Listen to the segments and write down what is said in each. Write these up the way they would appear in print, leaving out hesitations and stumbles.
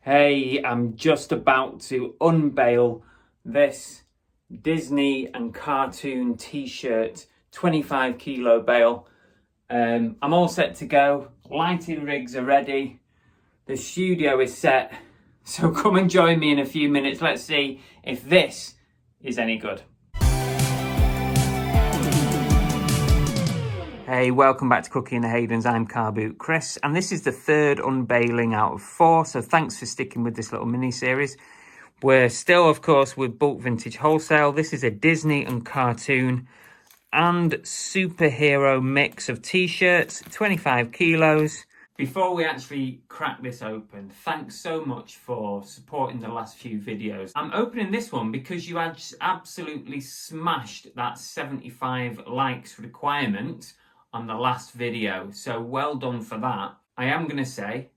Hey, I'm just about to unveil this Disney and cartoon t-shirt, 25 kilo bale. I'm all set to go. Lighting rigs are ready. The studio is set. So come and join me in a few minutes. Let's see if this is any good. Hey, welcome back to Cookie and the Haydens. I'm Car Boot Chris, and this is the third unveiling out of 4, so thanks for sticking with this little mini-series. We're still, of course, with Bulk Vintage Wholesale. This is a Disney and cartoon and superhero mix of t-shirts, 25 kilos. Before we actually crack this open, thanks so much for supporting the last few videos. I'm opening this one because you had absolutely smashed that 75 likes requirement on the last video, so well done for that. I am going to say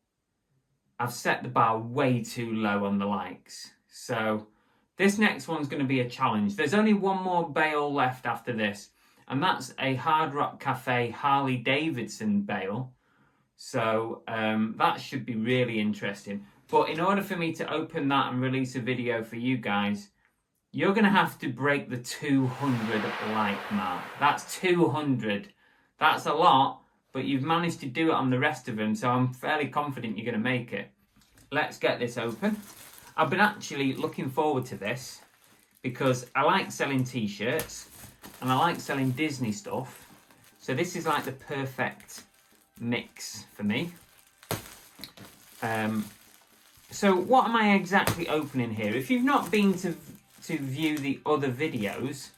I've set the bar way too low on the likes, so this next one's going to be a challenge. There's only one more bale left after this, and that's a Hard Rock Cafe Harley Davidson bale, so that should be really interesting. But in order for me to open that and release a video for you guys, you're going to have to break the 200 like mark. That's 200. That's a lot, but you've managed to do it on the rest of them, so I'm fairly confident you're going to make it. Let's get this open. I've been actually looking forward to this because I like selling t-shirts and I like selling Disney stuff, so this is like the perfect mix for me. So what am I exactly opening here? If you've not been to view the other videos,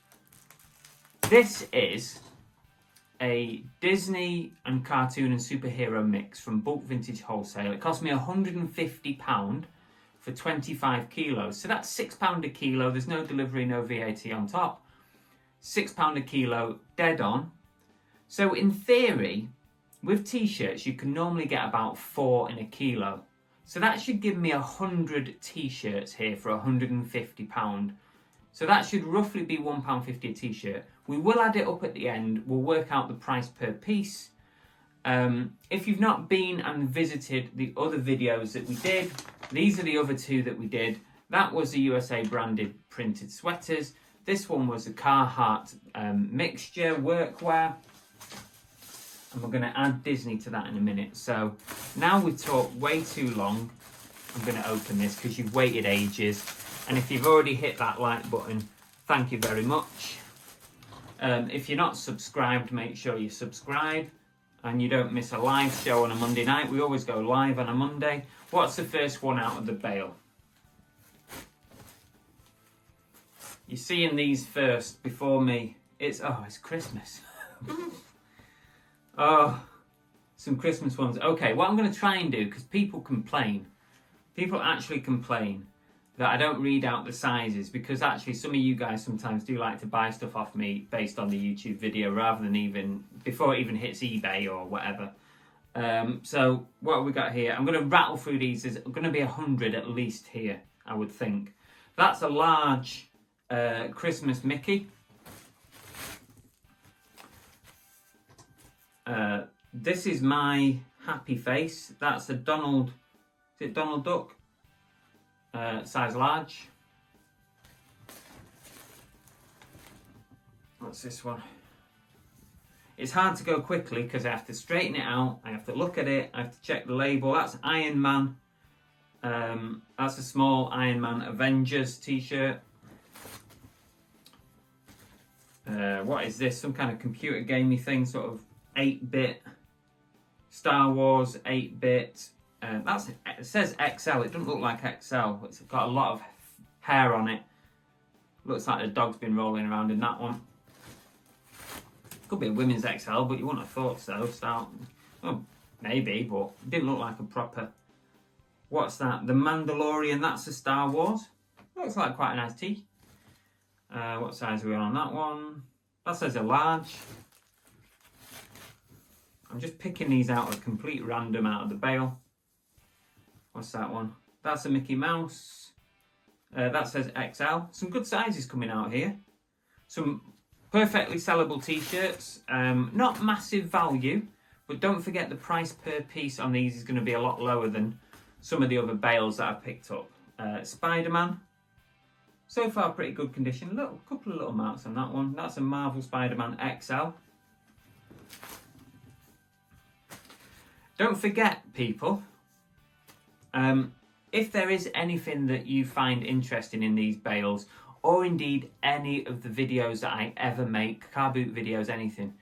this is a Disney and cartoon and superhero mix from Bulk Vintage Wholesale. It cost me £150 for 25 kilos. So that's £6 a kilo. There's no delivery, no VAT on top. £6 a kilo, dead on. So in theory, with t-shirts, you can normally get about 4 in a kilo. So that should give me 100 t-shirts here for £150. So that should roughly be £1.50 a t-shirt. We will add it up at the end. We'll work out the price per piece. If you've not been and visited the other videos that we did, these are the other two that we did. That was the USA branded printed sweaters. This one was a Carhartt mixture workwear. And we're going to add Disney to that in a minute. So now we've talked way too long. I'm going to open this because you've waited ages. And if you've already hit that like button, thank you very much. If you're not subscribed, make sure you subscribe and you don't miss a live show on a Monday night. We always go live on a Monday. What's the first one out of the bale? You're seeing these first before me. It's Christmas. Oh, some Christmas ones. Okay, what I'm going to try and do, because people complain. People actually complain that I don't read out the sizes, because actually some of you guys sometimes do like to buy stuff off me based on the YouTube video rather than before it even hits eBay or whatever. So what have we got here? I'm going to rattle through these. There's going to be 100 at least here, I would think. That's a large Christmas Mickey. This is my happy face. That's a Donald, is it Donald Duck? Size large. What's this one? It's hard to go quickly because I have to straighten it out, I have to look at it, I have to check the label. That's Iron Man. That's a small Iron Man Avengers t-shirt. What is this? Some kind of computer gamey thing, sort of 8-bit. Star Wars 8-bit. It says XL. It doesn't look like XL. It's got a lot of hair on it. Looks like the dog's been rolling around in that one. Could be a women's XL, but you wouldn't have thought so. Well, maybe, but it didn't look like a proper. What's that? The Mandalorian. That's a Star Wars. Looks like quite a nice tee. What size are we on that one? That says a large. I'm just picking these out of complete random out of the bale. What's that one? That's a Mickey Mouse. That says XL. Some good sizes coming out here. Some perfectly sellable t-shirts. Not massive value, but don't forget the price per piece on these is going to be a lot lower than some of the other bales that I've picked up. Spider-Man, so far pretty good condition. Couple of little marks on that one. That's a Marvel Spider-Man XL. Don't forget, people, if there is anything that you find interesting in these bales, or indeed any of the videos that I ever make, car boot videos, anything,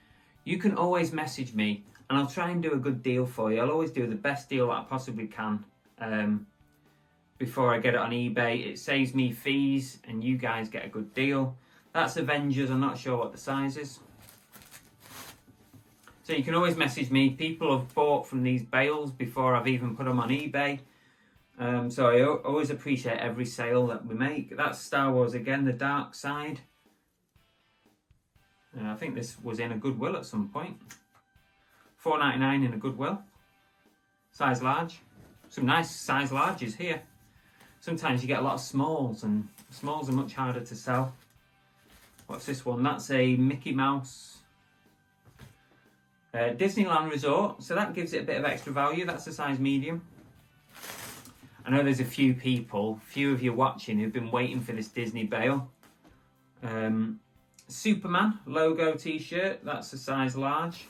you can always message me and I'll try and do a good deal for you. I'll always do the best deal that I possibly can before I get it on eBay. It saves me fees and you guys get a good deal. That's Avengers, I'm not sure what the size is. So you can always message me. People have bought from these bales before I've even put them on eBay. So I always appreciate every sale that we make. That's Star Wars again, the dark side. I think this was in a Goodwill at some point. $4.99 in a Goodwill. Size large. Some nice size larges here. Sometimes you get a lot of smalls, and smalls are much harder to sell. What's this one? That's a Mickey Mouse Disneyland Resort. So that gives it a bit of extra value. That's a size medium. I know there's a few of you watching who've been waiting for this Disney bale. Superman logo t-shirt, that's a size large.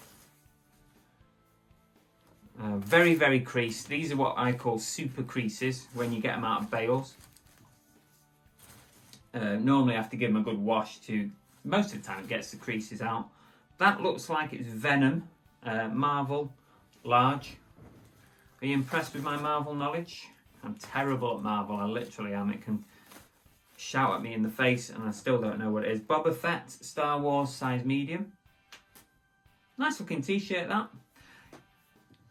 Very, very creased. These are what I call super creases when you get them out of bales. Normally I have to give them a good wash to, most of the time it gets the creases out. That looks like it's Venom, Marvel, large. Are you impressed with my Marvel knowledge? I'm terrible at Marvel, I literally am. It can shout at me in the face and I still don't know what it is. Boba Fett, Star Wars, size medium. Nice looking t-shirt that.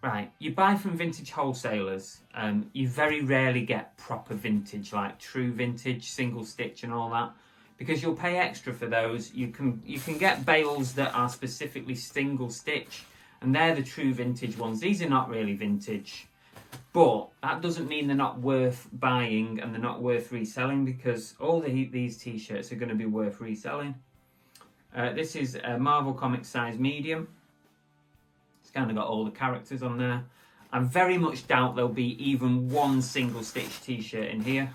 Right, you buy from vintage wholesalers, you very rarely get proper vintage, like true vintage, single stitch and all that, because you'll pay extra for those. You can get bales that are specifically single stitch, and they're the true vintage ones. These are not really vintage. But that doesn't mean they're not worth buying and they're not worth reselling, because all these t-shirts are going to be worth reselling. This is a Marvel Comics size medium. It's kind of got all the characters on there. I very much doubt there'll be even one single stitch t-shirt in here,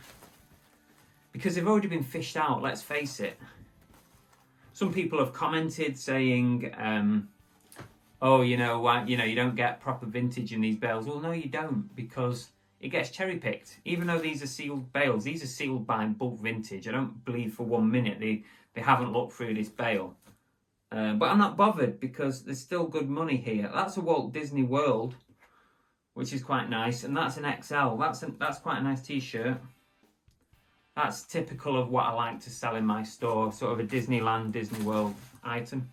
because they've already been fished out, let's face it. Some people have commented saying, oh, you don't get proper vintage in these bales. Well, no, you don't, because it gets cherry picked. Even though these are sealed bales, these are sealed by Bulk Vintage. I don't believe for 1 minute they haven't looked through this bale. But I'm not bothered, because there's still good money here. That's a Walt Disney World, which is quite nice, and that's an XL. That's quite a nice t-shirt. That's typical of what I like to sell in my store, sort of a Disneyland, Disney World item.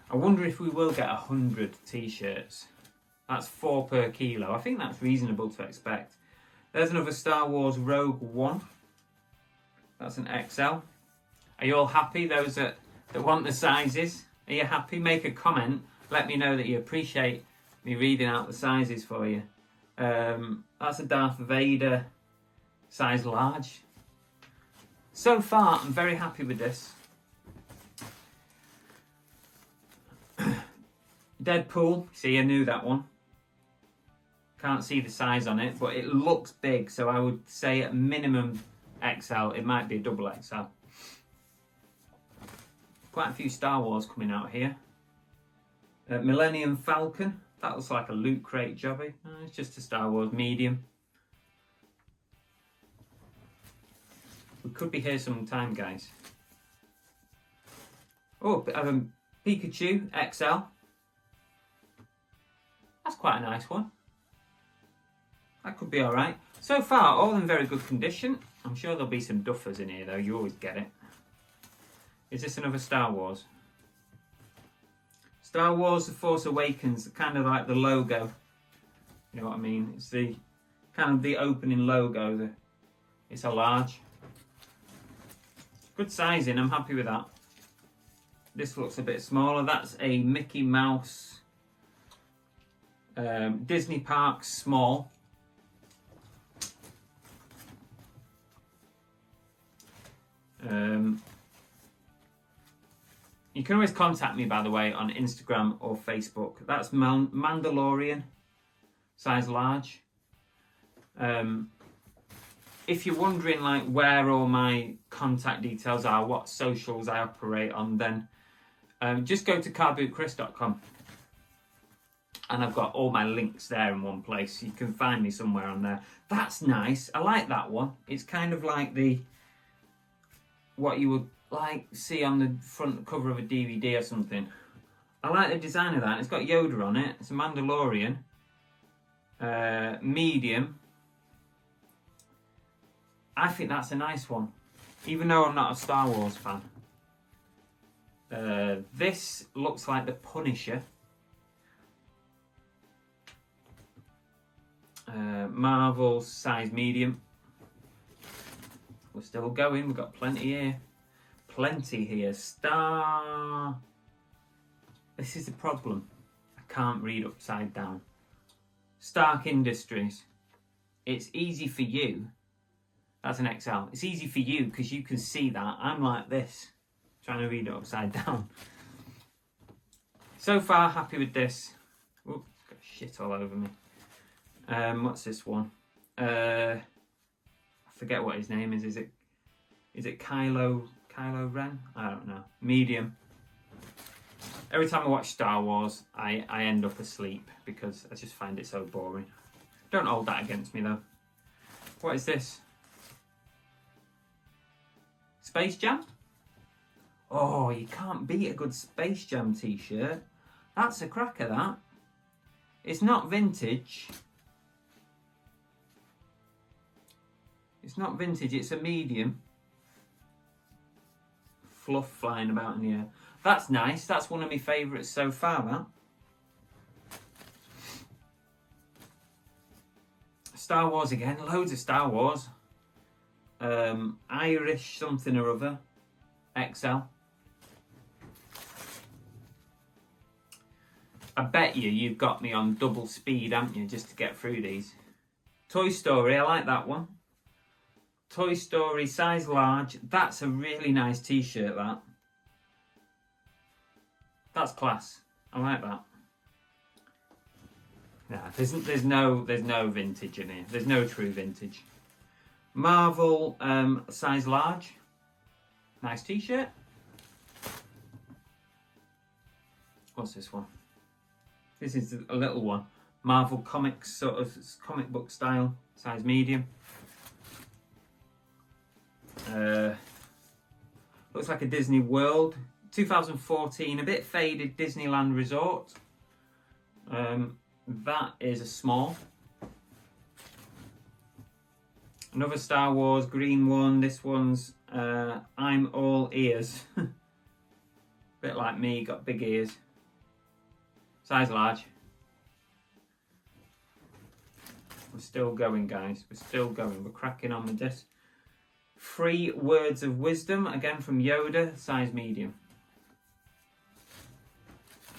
I wonder if we will get 100 t-shirts. That's 4 per kilo. I think that's reasonable to expect. There's another Star Wars Rogue One. That's an XL. Are you all happy, those that want the sizes? Are you happy? Make a comment. Let me know that you appreciate me reading out the sizes for you. That's a Darth Vader size large. So far, I'm very happy with this. Deadpool, see, I knew that one. Can't see the size on it, but it looks big, so I would say at minimum XL. It might be a double XL. Quite a few Star Wars coming out here. Millennium Falcon, that looks like a loot crate jobby. It's just a Star Wars medium. We could be here some time, guys. Oh, I have a Pikachu XL. That's quite a nice one. That could be alright. So far, all in very good condition. I'm sure there'll be some duffers in here though, you always get it. Is this another Star Wars? Star Wars The Force Awakens, kind of like the logo. You know what I mean? It's the kind of the opening logo. It's a large. Good sizing, I'm happy with that. This looks a bit smaller. That's a Mickey Mouse Disney Parks small. You can always contact me, by the way, on Instagram or Facebook. That's Mandalorian size large. If you're wondering like where all my contact details are, what socials I operate on, then just go to carbootchris.com and I've got all my links there in one place. You can find me somewhere on there. That's nice. I like that one. It's kind of like what you would like see on the front cover of a DVD or something. I like the design of that. It's got Yoda on it. It's a Mandalorian. Medium. I think that's a nice one, even though I'm not a Star Wars fan. This looks like the Punisher. Marvel size medium. We're still going. We've got plenty here. Plenty here. Star. This is the problem. I can't read upside down. Stark Industries. It's easy for you. That's an XL. It's easy for you because you can see that. I'm like this, trying to read it upside down. So far, happy with this. Oops, got shit all over me. What's this one? I forget what his name is. Is it Kylo Ren? I don't know. Medium. Every time I watch Star Wars, I end up asleep because I just find it so boring. Don't hold that against me though. What is this? Space Jam? Oh, you can't beat a good Space Jam t-shirt. That's a cracker, that. It's not vintage. It's not vintage, it's a medium. Fluff flying about in the air. That's nice. That's one of my favourites so far, that. Star Wars again. Loads of Star Wars. Irish something or other. XL. I bet you've got me on double speed, haven't you, just to get through these. Toy Story, I like that one. Toy Story, size large. That's a really nice t-shirt, that. That's class. I like that. Nah, there's no vintage in here. There's no true vintage. Marvel, size large. Nice t-shirt. What's this one? This is a little one. Marvel Comics, sort of comic book style, size medium. Looks like a Disney World. 2014, a bit faded Disneyland Resort. That is a small. Another Star Wars green one. This one's I'm all ears. Bit like me, got big ears. Size large. We're still going, guys. We're still going. We're cracking on with this. 3 Words of Wisdom, again from Yoda, size medium.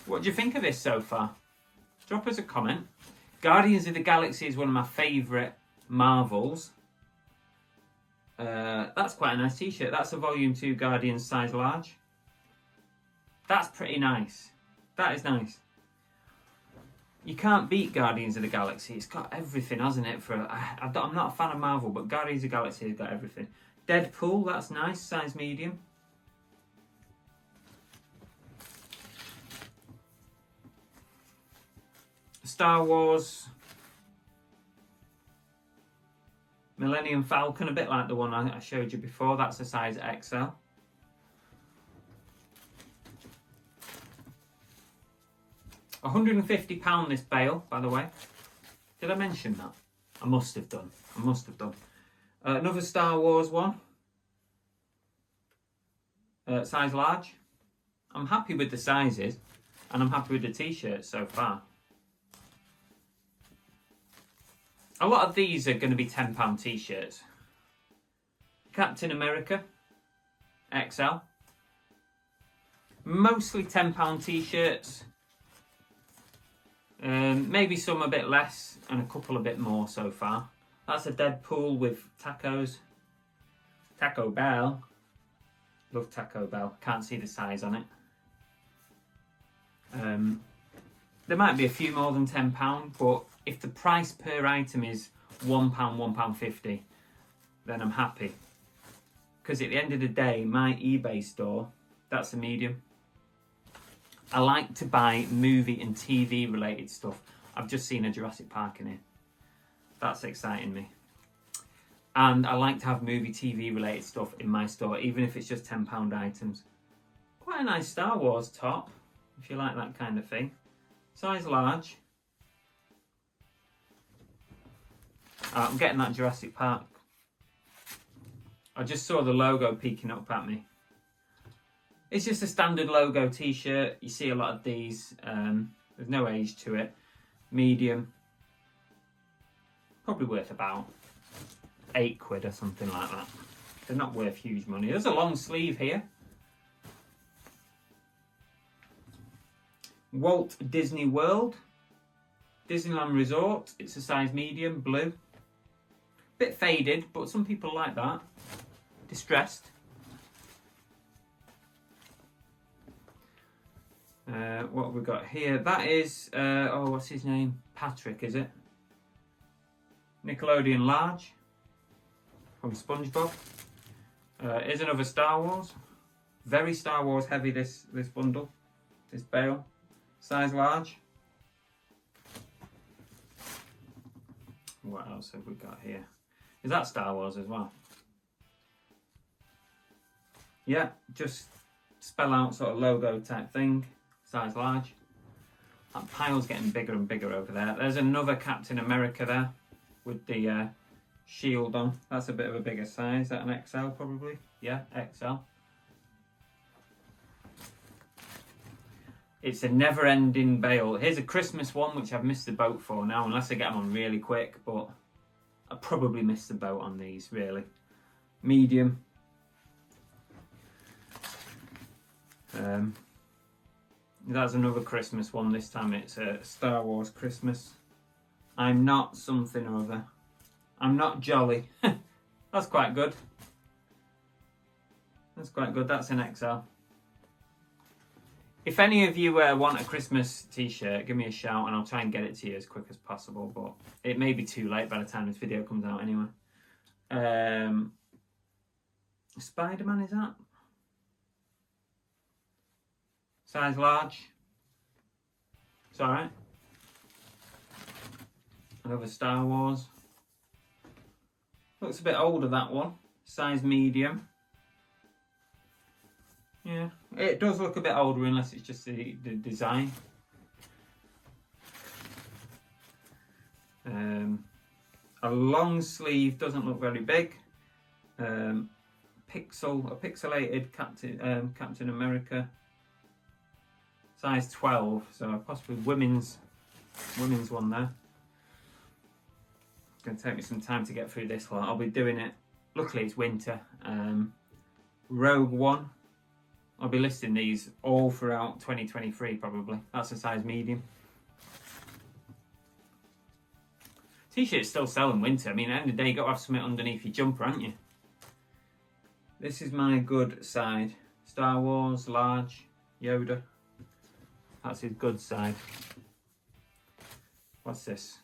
What do you think of this so far? Drop us a comment. Guardians of the Galaxy is one of my favourite Marvels. That's quite a nice t-shirt. That's a Volume 2 Guardians size large. That's pretty nice. That is nice. You can't beat Guardians of the Galaxy. It's got everything, hasn't it? I'm not a fan of Marvel, but Guardians of the Galaxy has got everything. Deadpool, that's nice, size medium. Star Wars Millennium Falcon, a bit like the one I showed you before. That's a size XL. £150 this Bale, by the way. Did I mention that? I must have done. Another Star Wars one. Size large. I'm happy with the sizes, and I'm happy with the t-shirts so far. A lot of these are going to be £10 t-shirts. Captain America, XL. Mostly £10 t-shirts. Maybe some a bit less and a couple a bit more so far. That's a Deadpool with tacos. Taco Bell. Love Taco Bell. Can't see the size on it. There might be a few more than £10, but if the price per item is £1, £1.50, then I'm happy. Because at the end of the day, my eBay store, that's a medium. I like to buy movie and TV related stuff. I've just seen a Jurassic Park in here. That's exciting me. And I like to have movie, TV related stuff in my store, even if it's just £10 items. Quite a nice Star Wars top, if you like that kind of thing. Size large. I'm getting that Jurassic Park. I just saw the logo peeking up at me. It's just a standard logo t-shirt. You see a lot of these. There's no age to it. Medium. Probably worth about £8 or something like that. They're not worth huge money. There's a long sleeve here. Walt Disney World. Disneyland Resort. It's a size medium, blue. Bit faded, but some people like that. Distressed. What have we got here? That is, oh, what's his name? Patrick, is it? Nickelodeon Large from SpongeBob. Here's another Star Wars. Very Star Wars heavy, this bundle. This Bale. Size large. What else have we got here? Is that Star Wars as well? Yeah, just spell out sort of logo type thing. Size large. That pile's getting bigger and bigger over there. There's another Captain America there with the shield on. That's a bit of a bigger size. Is that an XL probably? Yeah, XL. It's a never-ending Bale. Here's a Christmas one, which I've missed the boat for now, unless I get them on really quick, but I probably missed the boat on these, really. Medium. That's another Christmas one. This time it's a Star Wars Christmas. I'm not something or other. I'm not jolly. That's quite good. That's quite good. That's an XL. If any of you want a Christmas t-shirt, give me a shout and I'll try and get it to you as quick as possible. But it may be too late by the time this video comes out anyway. Spider-Man, is that? Size large. It's alright. Another Star Wars. Looks a bit older, that one. Size medium. Yeah, it does look a bit older unless it's just the design. A long sleeve, doesn't look very big. A pixelated Captain America. Size 12, so possibly women's one there. It's going to take me some time to get through this one. I'll be doing it. Luckily it's winter. Rogue One. I'll be listing these all throughout 2023 probably. That's a size medium. T-shirts still sell in winter. I mean, at the end of the day, you've got to have something underneath your jumper, haven't you? This is my good side. Star Wars, large, Yoda. That's his good side. What's this?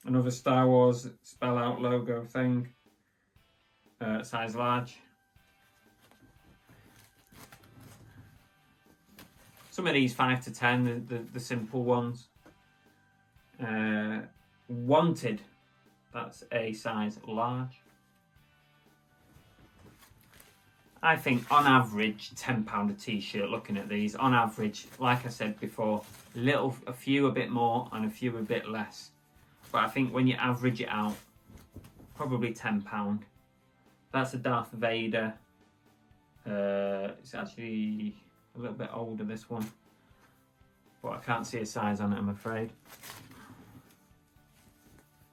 Another Star Wars spell out logo thing. Size large. Some of these 5 to 10, the simple ones. Wanted, that's a size large. I think on average, £10 a t-shirt, looking at these, on average, like I said before, a few a bit more and a few a bit less. But I think when you average it out, probably £10. That's a Darth Vader. It's actually a little bit older, this one, but I can't see a size on it, I'm afraid.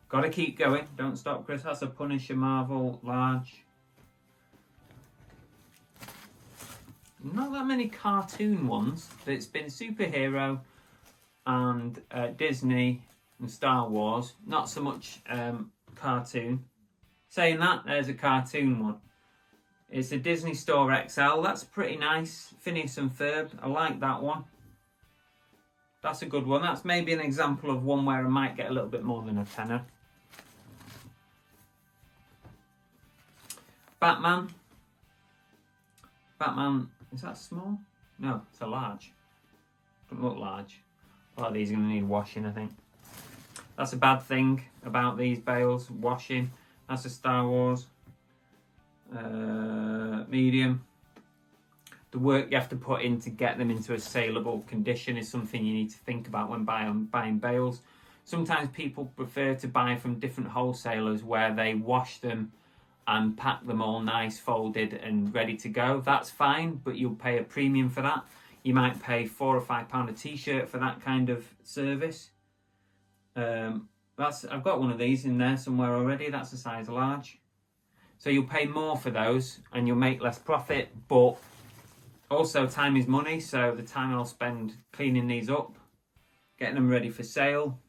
Gotta keep going, don't stop, Chris. That's a Punisher Marvel large. Not that many cartoon ones. It's been superhero and Disney and Star Wars. Not so much cartoon. Saying that, there's a cartoon one. It's a Disney Store XL. That's pretty nice. Phineas and Ferb. I like that one. That's a good one. That's maybe an example of one where I might get a little bit more than a tenner. Batman. Batman, is that small? No, it's a large. Doesn't look large. A lot of these are going to need washing, I think. That's a bad thing about these bales, washing. That's a Star Wars. Medium. The work you have to put in to get them into a saleable condition is something you need to think about when buying bales. Sometimes people prefer to buy from different wholesalers where they wash them and pack them all nice, folded and ready to go. That's fine, but you'll pay a premium for that. You might pay £4 or £5 a t-shirt for that kind of service. I've got one of these in there somewhere already. That's a size large. So you'll pay more for those and you'll make less profit, but also time is money. So the time I'll spend cleaning these up, getting them ready for sale,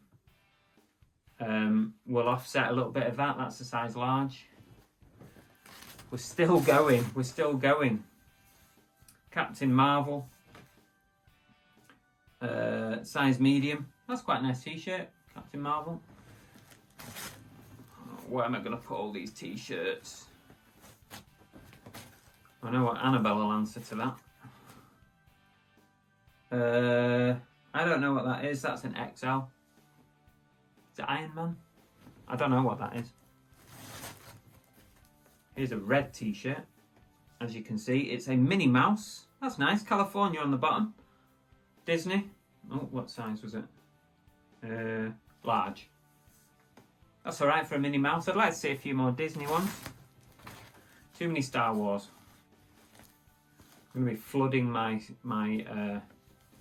will offset a little bit of that. That's a size large. We're still going. We're still going. Captain Marvel. Size medium. That's quite a nice t-shirt. Captain Marvel. Where am I going to put all these t-shirts? I know what Annabelle will answer to that. I don't know what that is. That's an XL. Is it Iron Man? I don't know what that is. Here's a red t-shirt. As you can see, it's a Minnie Mouse. That's nice. California on the bottom. Disney. Oh, what size was it? Large. That's alright for a Minnie Mouse. I'd like to see a few more Disney ones. Too many Star Wars. I'm going to be flooding my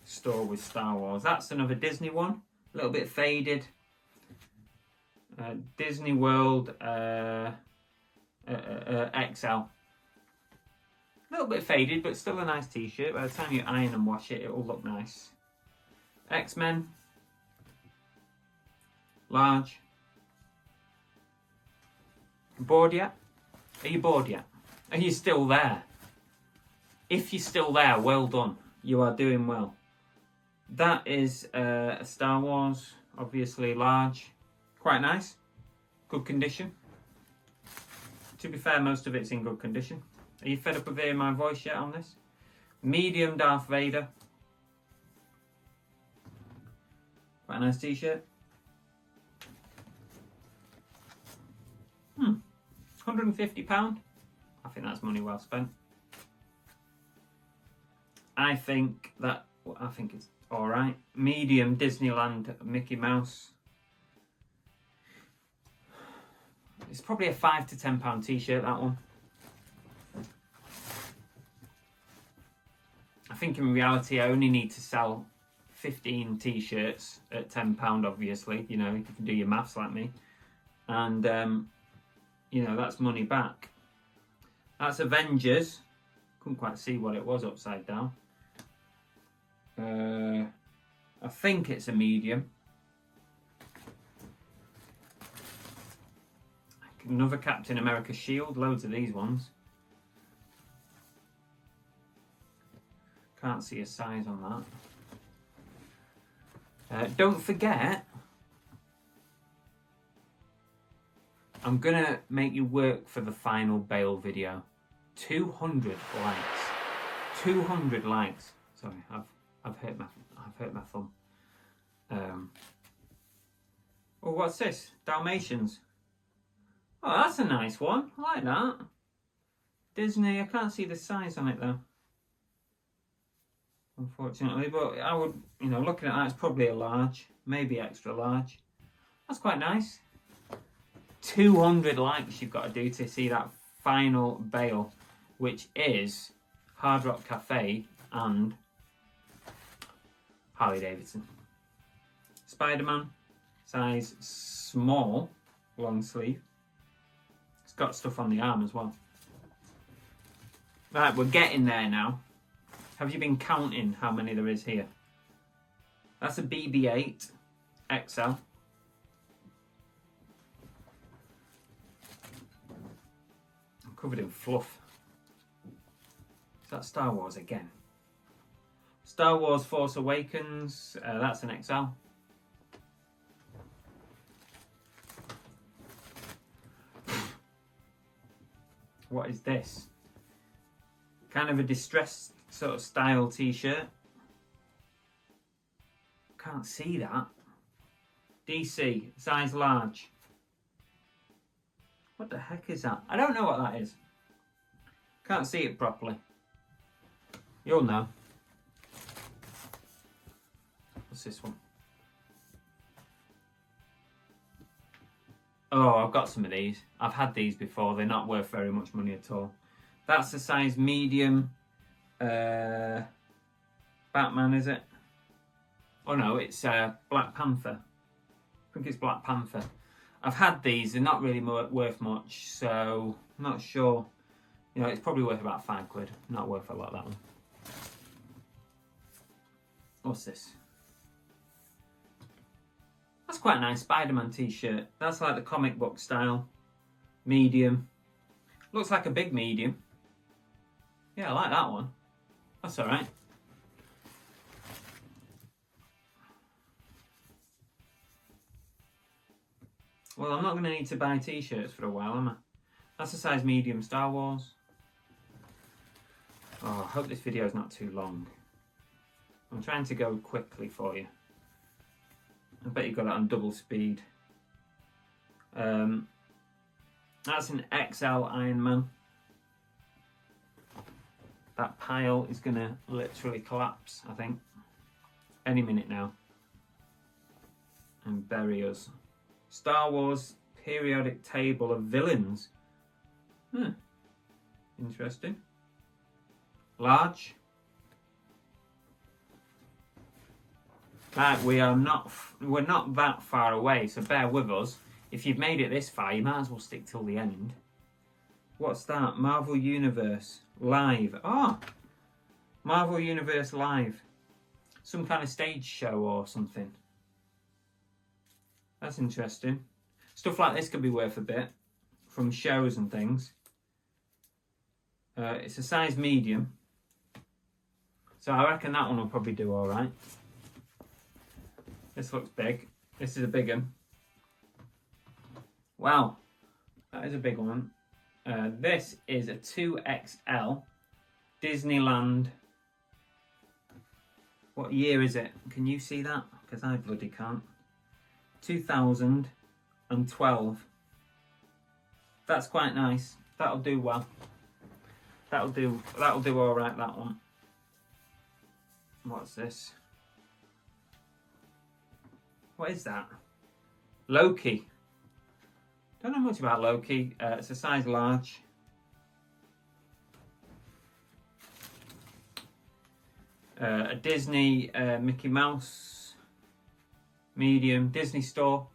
store with Star Wars. That's another Disney one. A little bit faded. Disney World XL. A little bit faded, but still a nice t-shirt. By the time you iron and wash it, it will look nice. X-Men. Large. Bored yet? Are you bored yet? Are you still there? If you're still there, well done. You are doing well. That is a Star Wars, obviously large. Quite nice. Good condition. To be fair, most of it's in good condition. Are you fed up of hearing my voice yet on this? Medium Darth Vader. Quite a nice t-shirt. £150. I think that's money well spent. I think it's alright. Medium Disneyland Mickey Mouse. It's probably a £5 to £10 t-shirt, that one. I think in reality I only need to sell 15 t-shirts at £10, obviously. You know, you can do your maths like me. And, you know, that's money back. That's Avengers. Couldn't quite see what it was upside down. I think it's a medium. Another Captain America shield. Loads of these ones. Can't see a size on that. Don't forget, I'm gonna make you work for the final Bale video. 200 likes. 200 likes. Sorry, I've hurt my thumb. Oh, what's this? Dalmatians. Oh, that's a nice one. I like that. Disney. I can't see the size on it though, unfortunately. But I would, you know, looking at that, it's probably a large, maybe extra large. That's quite nice. 200 likes you've got to do to see that final Bale, which is Hard Rock Cafe and Harley Davidson. Spider-Man, size small, long sleeve. It's got stuff on the arm as well. Right, we're getting there now. Have you been counting how many there is here? That's a BB-8 XL. I'm covered in fluff. Is that Star Wars again? Star Wars Force Awakens, that's an XL. What is this? Kind of a distressed sort of style t-shirt. Can't see that. DC, size large. What the heck is that? I don't know what that is. Can't see it properly. You'll know. What's this one? Oh, I've got some of these. I've had these before. They're not worth very much money at all. That's the size medium. Batman, is it? Oh no, it's Black Panther. I think it's Black Panther. I've had these. They're not really worth much, so I'm not sure. You know, it's probably worth about £5. Not worth a lot, that one. What's this? That's quite a nice Spider-Man t-shirt. That's like the comic book style. Medium. Looks like a big medium. Yeah, I like that one. That's alright. Well, I'm not going to need to buy t-shirts for a while, am I? That's a size medium Star Wars. Oh, I hope this video is not too long. I'm trying to go quickly for you. I bet you got it on double speed. That's an XL Iron Man. That pile is going to literally collapse, I think, any minute now, and bury us. Star Wars periodic table of villains. Interesting. Large. Right, we're not that far away, so bear with us. If you've made it this far, you might as well stick till the end. What's that? Marvel Universe Live. Oh, Marvel Universe Live. Some kind of stage show or something. That's interesting. Stuff like this could be worth a bit from shows and things. It's a size medium, so I reckon that one will probably do all right. This looks big. This is a big one. Wow, that is a big one. This is a 2XL Disneyland. What year is it? Can you see that? Because I bloody can't. 2012. That's quite nice. That'll do well. That'll do all right, that one. What's this? What is that? Loki. Don't know much about Loki. It's a size large. A Disney Mickey Mouse. Medium. Disney Store.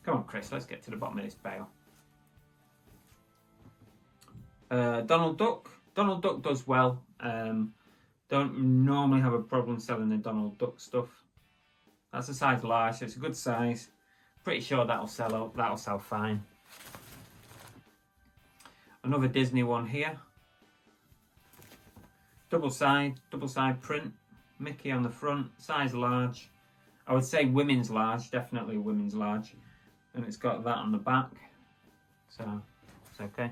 Come on, Chris, let's get to the bottom of this bale. Donald Duck. Donald Duck does well. Don't normally have a problem selling the Donald Duck stuff. That's a size large, so it's a good size. Pretty sure that'll sell fine. Another Disney one here. Double side print. Mickey on the front, size large. I would say women's large, definitely women's large. And it's got that on the back, so it's okay.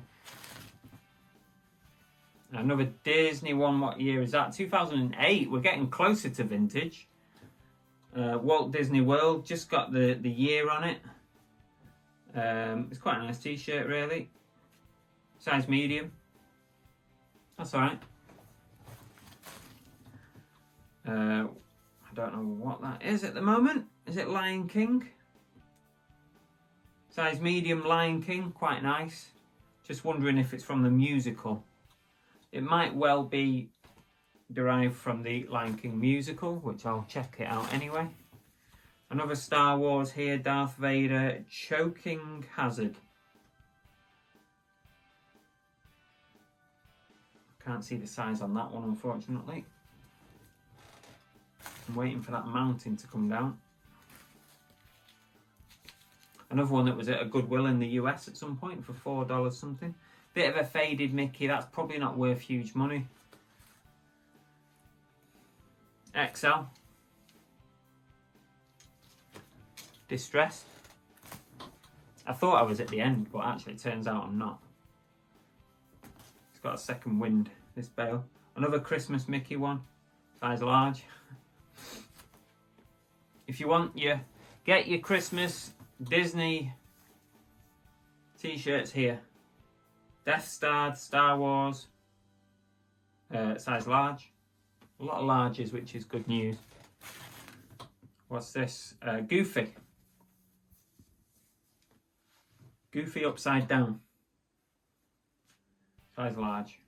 Another Disney one, what year is that? 2008, we're getting closer to vintage. Walt Disney World, just got the year on it. It's quite a nice t-shirt, really. Size medium. That's alright. I don't know what that is at the moment. Is it Lion King? Size medium Lion King, quite nice. Just wondering if it's from the musical. It might well be derived from the Lion King musical, which I'll check it out anyway. Another Star Wars here, Darth Vader, Choking Hazard. Can't see the size on that one, unfortunately. I'm waiting for that mountain to come down. Another one that was at a Goodwill in the US at some point for $4 something. Bit of a faded Mickey. That's probably not worth huge money. XL. Distressed. I thought I was at the end, but actually it turns out I'm not. It's got a second wind, this Bale. Another Christmas Mickey one, size large. If you want get your Christmas Disney t-shirts here. Death Star, Star Wars, size large. A lot of larges, which is good news. What's this? Goofy. Goofy upside down. Size large.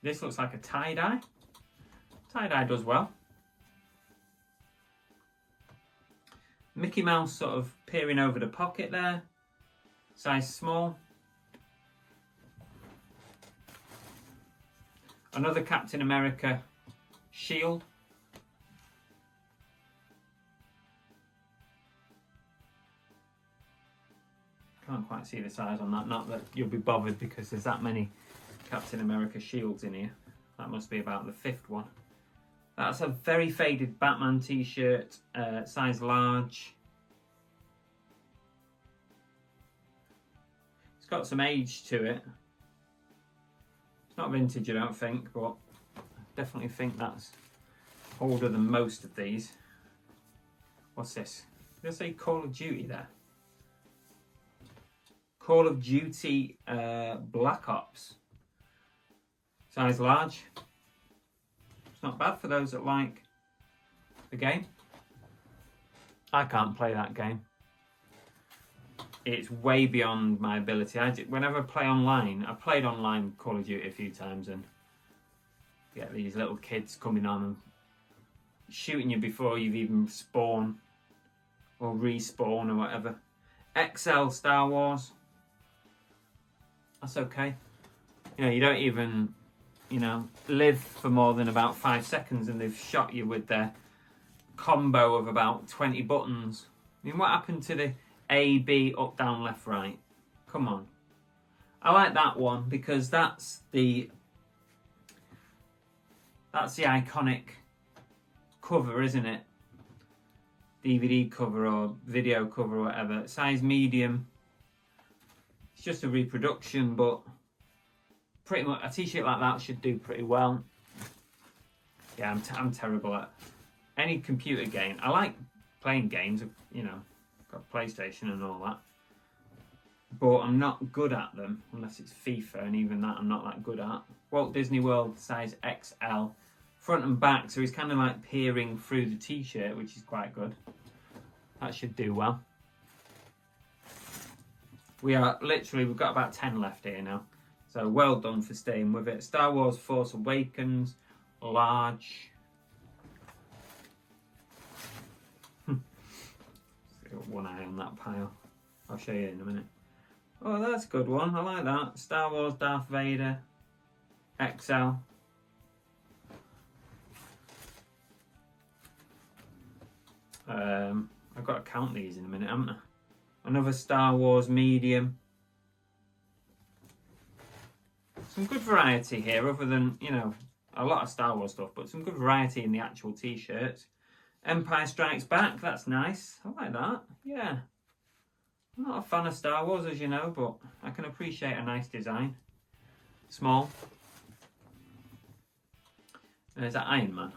This looks like a tie-dye. Tie-dye does well. Mickey Mouse sort of peering over the pocket there. Size small. Another Captain America shield. Can't quite see the size on that. Not that you'll be bothered because there's that many Captain America shields in here. That must be about the 5th one. That's a very faded Batman t-shirt, size large. It's got some age to it. It's not vintage, I don't think, but I definitely think that's older than most of these. What's this? Did I say Call of Duty there? Call of Duty Black Ops. Size large. It's not bad for those that like the game. I can't play that game. It's way beyond my ability. Whenever I play online, I played online Call of Duty a few times and you get these little kids coming on and shooting you before you've even spawned or respawn or whatever. XL Star Wars. That's okay. You know, you don't even, live for more than about 5 seconds and they've shot you with their combo of about 20 buttons. I mean, what happened to the A, B, up, down, left, right? Come on. I like that one because that's the iconic cover, isn't it? DVD cover or video cover or whatever. Size medium. It's just a reproduction, but pretty much a t-shirt like that should do pretty well. Yeah, I'm terrible at any computer game. I like playing games, got a PlayStation and all that. But I'm not good at them, unless it's FIFA, and even that I'm not that good at. Walt Disney World, size XL. Front and back, so he's kind of like peering through the t-shirt, which is quite good. That should do well. We've got about 10 left here now. So well done for staying with it. Star Wars Force Awakens, large. Got one eye on that pile. I'll show you in a minute. Oh, that's a good one. I like that. Star Wars Darth Vader, XL. I've got to count these in a minute, haven't I? Another Star Wars medium. Some good variety here, other than, a lot of Star Wars stuff, but some good variety in the actual t-shirts. Empire Strikes Back, that's nice. I like that, yeah. I'm not a fan of Star Wars, as you know, but I can appreciate a nice design. Small. There's that Iron Man.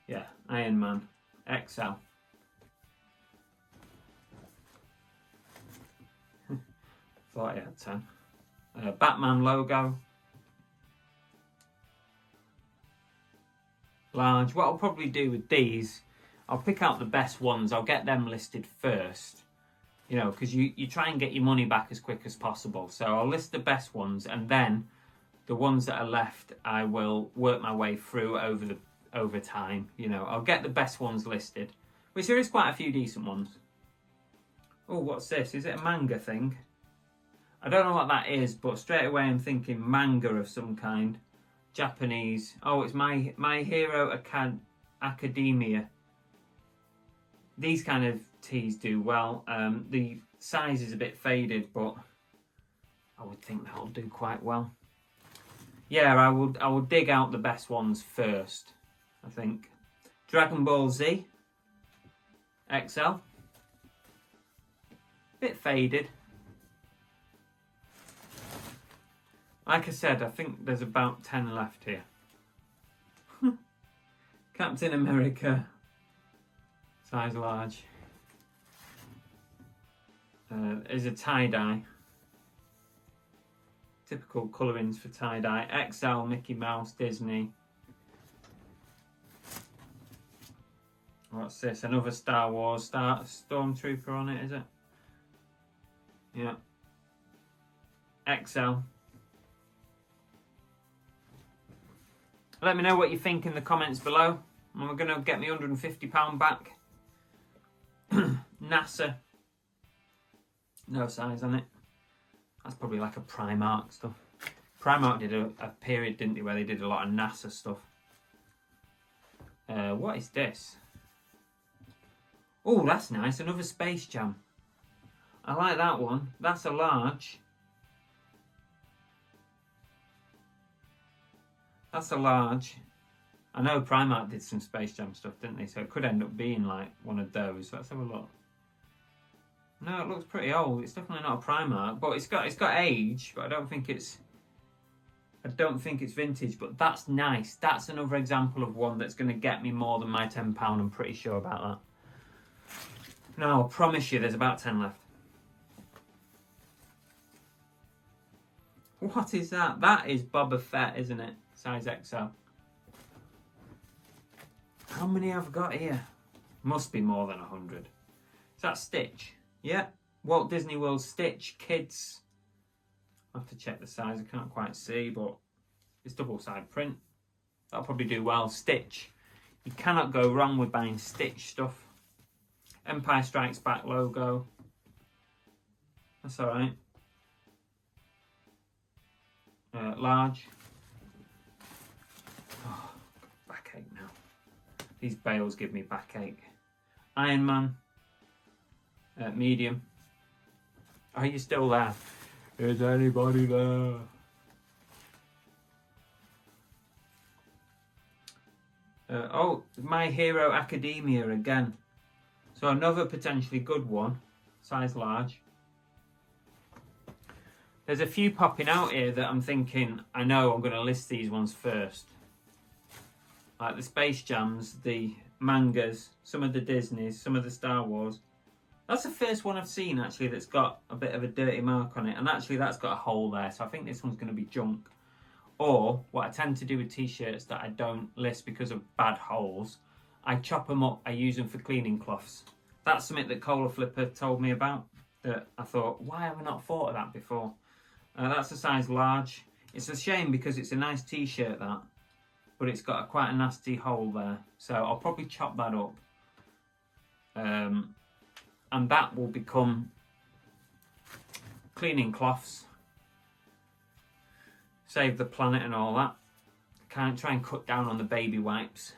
Yeah, Iron Man XL. 40 out of 10. Batman logo. Large. What I'll probably do with these, I'll pick out the best ones. I'll get them listed first. Because you try and get your money back as quick as possible. So I'll list the best ones, and then the ones that are left, I will work my way through over time. I'll get the best ones listed, which there is quite a few decent ones. Oh, what's this? Is it a manga thing? I don't know what that is, but straight away I'm thinking manga of some kind. Japanese. Oh, it's My Hero Academia. These kind of tees do well. The size is a bit faded, but I would think that'll do quite well. Yeah, I will dig out the best ones first, I think. Dragon Ball Z XL. Bit faded. Like I said, I think there's about 10 left here. Captain America, size large. Is a tie-dye. Typical colourings for tie-dye. XL, Mickey Mouse, Disney. What's this? Another Star Wars Stormtrooper on it, is it? Yeah. XL. Let me know what you think in the comments below. And we're going to get me £150 back. NASA. No size on it. That's probably like a Primark stuff. Primark did a period, didn't they, where they did a lot of NASA stuff. What is this? Oh, that's nice. Another Space Jam. I like that one. That's a large. That's a large. I know Primark did some Space Jam stuff, didn't they? So it could end up being like one of those. Let's have a look. No, it looks pretty old. It's definitely not a Primark, but it's got age. But I don't think it's vintage. But that's nice. That's another example of one that's going to get me more than my £10. I'm pretty sure about that. Now, I promise you, there's about 10 left. What is that? That is Boba Fett, isn't it? Size XL. How many have I got here? Must be more than 100. Is that Stitch? Yeah. Walt Disney World Stitch Kids. I have to check the size. I can't quite see, but it's double-side print. That'll probably do well. Stitch. You cannot go wrong with buying Stitch stuff. Empire Strikes Back logo. That's alright. Large. Oh, backache now. These Bales give me backache. Iron Man. Medium. Are you still there? Is anybody there? Oh, My Hero Academia again. So another potentially good one. Size large. There's a few popping out here that I'm thinking, I know I'm going to list these ones first. Like the Space Jams, the mangas, some of the Disneys, some of the Star Wars. That's the first one I've seen actually that's got a bit of a dirty mark on it. And actually that's got a hole there. So I think this one's going to be junk. Or what I tend to do with t-shirts that I don't list because of bad holes, I chop them up, I use them for cleaning cloths. That's something that Cola Flipper told me about. That I thought, why have I not thought of that before? That's a size large. It's a shame because it's a nice t-shirt that, but it's got quite a nasty hole there. So I'll probably chop that up. And that will become cleaning cloths. Save the planet and all that. Can't try and cut down on the baby wipes.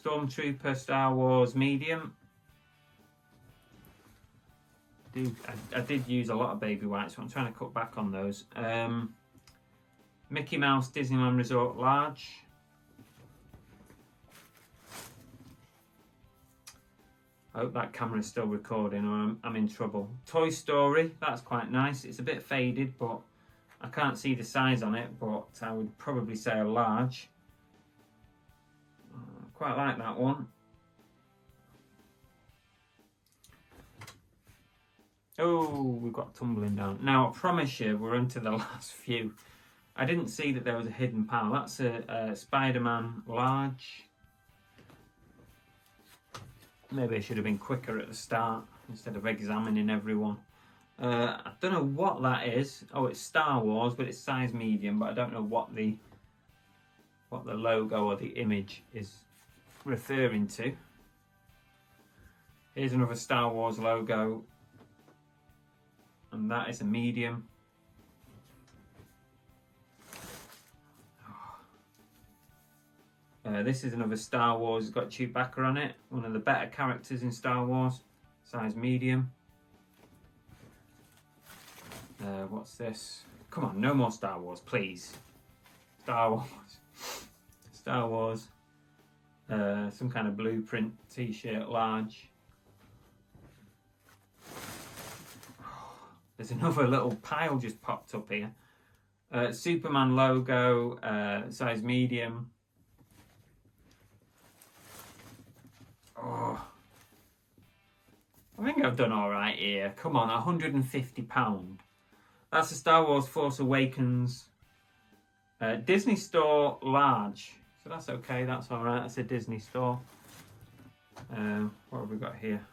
Stormtrooper Star Wars medium. I did use a lot of baby wipes, so I'm trying to cut back on those. Mickey Mouse Disneyland Resort large. I hope that camera's still recording or I'm in trouble. Toy Story, that's quite nice. It's a bit faded, but I can't see the size on it, but I would probably say a large. Quite like that one. Oh, we've got tumbling down. Now, I promise you, we're into the last few. I didn't see that there was a hidden pile. That's a Spider-Man large. Maybe I should have been quicker at the start instead of examining everyone. I don't know what that is. Oh, it's Star Wars, but it's size medium, but I don't know what the logo or the image is referring to. Here's another Star Wars logo. And that is a medium. This is another Star Wars. It's got Chewbacca on it. One of the better characters in Star Wars. Size medium. What's this? Come on, no more Star Wars, please. Star Wars. Star Wars. Some kind of blueprint t-shirt, large. There's another little pile just popped up here. Superman logo, size medium. Oh, I think I've done all right here. Come on, £150. That's a Star Wars Force Awakens Disney Store large. So that's okay, that's all right. That's a Disney Store. What have we got here?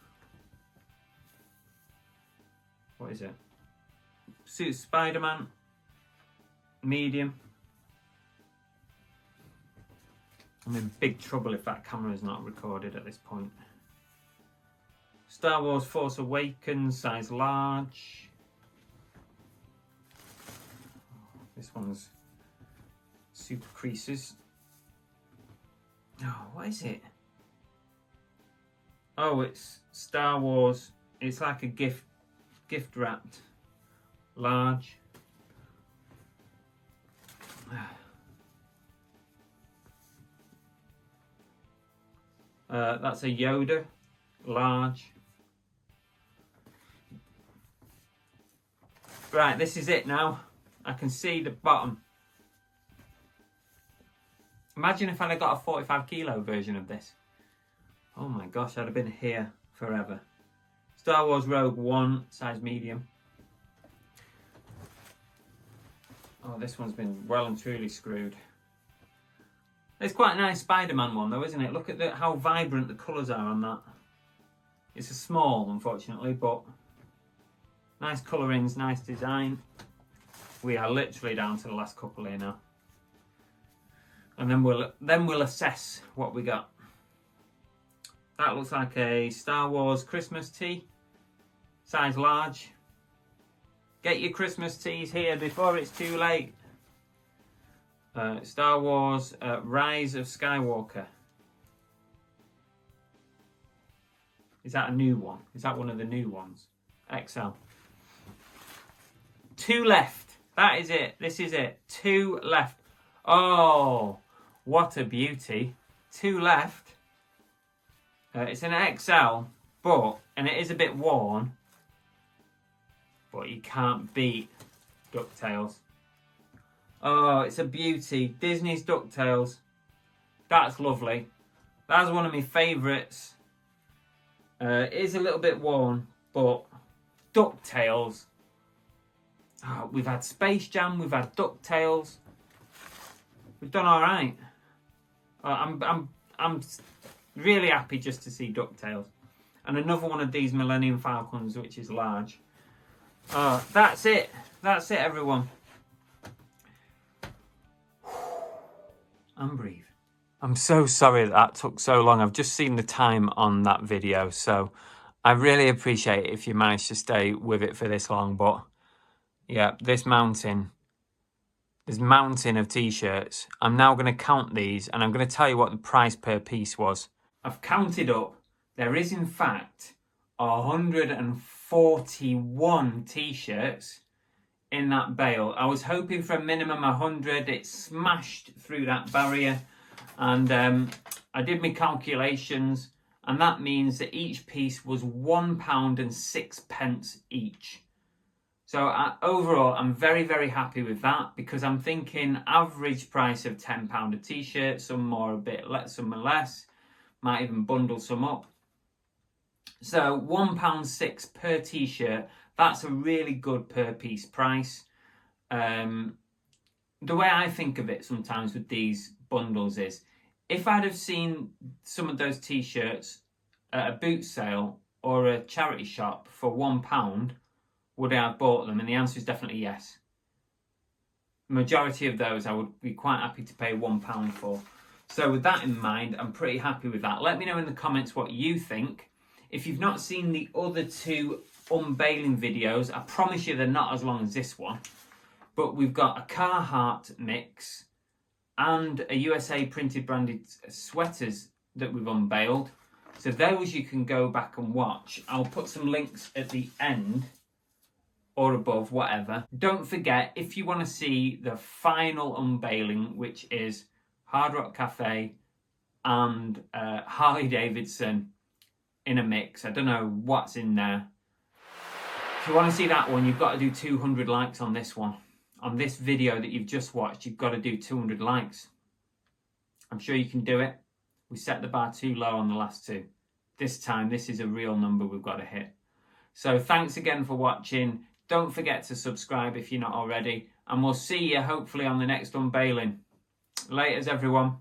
What is it? Suit Spider-Man, medium. I'm in big trouble if that camera is not recorded at this point. Star Wars Force Awakens, size large. This one's super creases. Oh, what is it? Oh, it's Star Wars. It's like a gift wrapped large. That's a Yoda large. Right, this is it now. I can see the bottom. Imagine if I'd have got a 45 kilo version of this. Oh my gosh, I'd have been here forever. Star Wars Rogue One, size medium. Oh, this one's been well and truly screwed. It's quite a nice Spider-Man one though, isn't it? Look at how vibrant the colours are on that. It's a small, unfortunately, but nice colourings, nice design. We are literally down to the last couple here now. And then we'll assess what we got. That looks like a Star Wars Christmas tee, size large. Get your Christmas tees here before it's too late. Star Wars Rise of Skywalker. Is that a new one? Is that one of the new ones? XL. 2 left. That is it. This is it. 2 left. Oh, what a beauty. 2 left. It's an XL, and it is a bit worn, but you can't beat DuckTales. Oh, it's a beauty. Disney's DuckTales. That's lovely. That's one of my favourites. It is a little bit worn, but DuckTales. Oh, we've had Space Jam, we've had DuckTales. We've done all right. I'm really happy just to see DuckTales. And another one of these Millennium Falcons, which is large. That's it. That's it, everyone. And breathe. I'm so sorry that took so long. I've just seen the time on that video, so I really appreciate it if you managed to stay with it for this long. But yeah, this mountain of t-shirts. I'm now going to count these, and I'm going to tell you what the price per piece was. I've counted up. There is in fact 141 t-shirts in that bale. I was hoping for a minimum 100. It smashed through that barrier, and I did my calculations, and that means that each piece was £1.06 each. So overall, I'm very, very happy with that, because I'm thinking average price of £10 a t-shirt, some more a bit less, some less, might even bundle some up. So £1.06 per t-shirt, that's a really good per piece price. The way I think of it sometimes with these bundles is, if I'd have seen some of those t-shirts at a boot sale or a charity shop for £1, would I have bought them? And the answer is definitely yes. The majority of those I would be quite happy to pay £1 for. So with that in mind, I'm pretty happy with that. Let me know in the comments what you think. If you've not seen the other 2 unbaling videos, I promise you they're not as long as this one. But we've got a Carhartt mix, and a USA printed branded sweaters that we've unveiled. So those you can go back and watch. I'll put some links at the end or above, whatever. Don't forget, if you want to see the final unveiling, which is Hard Rock Cafe and Harley Davidson in a mix. I don't know what's in there. If you want to see that one, you've got to do 200 likes on this one. On this video that you've just watched, you've got to do 200 likes. I'm sure you can do it. We set the bar too low on the last two. This time, this is a real number we've got to hit. So thanks again for watching. Don't forget to subscribe if you're not already. And we'll see you hopefully on the next unveiling. Laters, everyone.